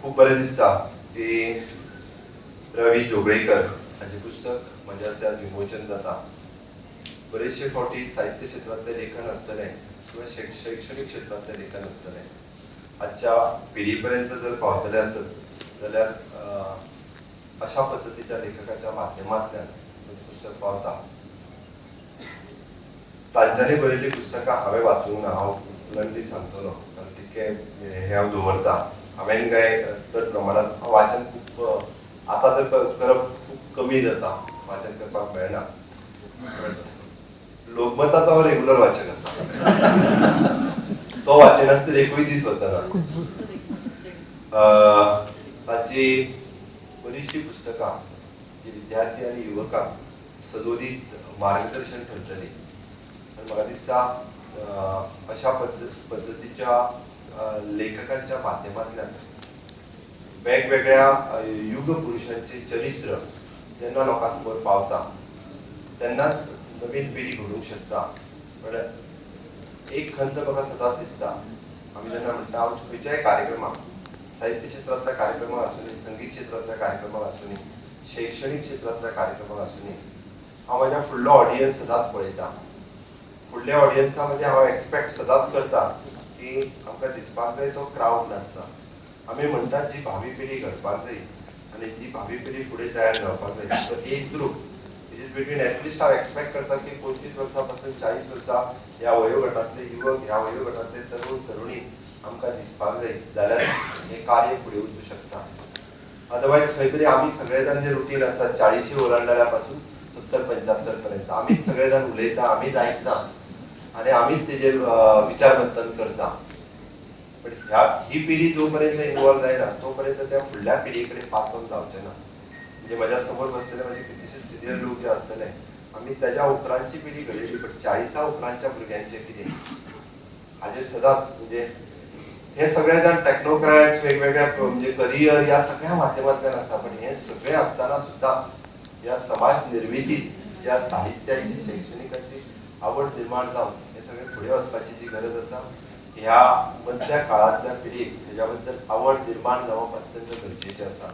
खूप बरें दिसता की रवी जोगळेकर हाचें पुस्तक म्हज्या आज विमोचन जाता. बरेचशे फावटी साहित्य क्षेत्रातले लेखन आसतलें किंवा शैक्षणिक क्षेत्रातले लेखन आसतलें आजच्या पिढी पर्यंत जर पावतले आसत जाल्यार अशा पद्धतीच्या लेखकाच्या माध्यमांतल्यान पुस्तक पावता. तांच्यांनी बरयल्लीं पुस्तकां हांवें वाचूंक ना, हांव उलंडी सांगतलो कारण तितकें हें हांव दवरता. हांवें काय चड प्रमाणांत वाचन खूब आतां तर करप खूब कमी जाता, वाचन करपाक मेळना. लोकमताचो हांव रेग्युलर वाचक आसा, तो वाचनासतना एकूय दीस वचना. ताची बरीचशी पुस्तकां जी विद्यार्थी आनी युवकांक सदोदीत मार्गदर्शन ठरतली. म्हाका दिसता अशा पद्धतीच्या लेखकांच्या माध्यमांतल्यान वेगवेगळ्या युग पुरुषांचे चरित्र जेन्ना लोकां समोर पावता तेन्नाच नवीन पिढी घडूंक शकता. पण एक खंत म्हाका सदांच दिसता, आमी जेन्ना म्हणटा हांव खंयच्याय कार्यक्रमाक, साहित्य क्षेत्रांतल्या कार्यक्रमाक आसूं, संगीत क्षेत्रांतल्या कार्यक्रमाक आसूं, शैक्षणीक क्षेत्रांतल्या कार्यक्रमाक आसूं, हांव म्हाज्या फुडलो ऑडियन्स सदांच पळयता. फुडल्या ऑडियन्सा मध्ये हांव एक्सपेक्ट सदांच करता की आमकां दिसपाक जाय तो क्रावड नासता. आमी म्हणटात जी भावी पिढी घडपाक जाय आनी जी भावी पिढी फुडें तयार जावपाक जाय, so age group it is between at least हांव एक्सपेक्ट करता की 25 वर्सां पासून 40 वर्सां ह्या वयोगटांतले युवक, ह्या वयोगटांतले तरुण तरुणी आमकां दिसपाक जाय, जाल्यार हें कार्य फुडें वचूंक शकता. अदरवायज खंय तरी आमी सगळे जाण जे रुटीन आसात 40 ओलांडलेल्या पासून 70-75 पर्यंत आमीच सगळे जाण उलयता, आमीच आयकता आणि आमीच तेजेर विचारमंथन करता. पण ही पिढी जो पर्यंत इन्वॉल्व जायना तोपर्यंत त्या फुडल्या पिढी कडेन पास ऑन जावचें ना. म्हणजे म्हज्या समोर बसलेले म्हणजे कितलेशे सिनियर लोक जे आसतले, आमी त्याच्या उपरांतची पिढी घडयली, पण 40 उपरांतच्या भुरग्यांचें कितें हाजेर सदांच म्हणजे हे सगळे जाण टेक्नोक्रॅट्स वेगवेगळ्या म्हणजे करियर या सगळ्या माध्यमांतल्यान आसा. पण हे सगळे आसतना सुद्धा या समाज निर्मितीत ज्या साहित्याची, शैक्षणिकाची आवड निर्माण जावन हे सगळे फुडें वचपाची जी गरज आसा, ह्या मधल्या काळांतल्या पिढीक हेच्या बद्दल आवड निर्माण जावप अत्यंत गरजेचें आसा.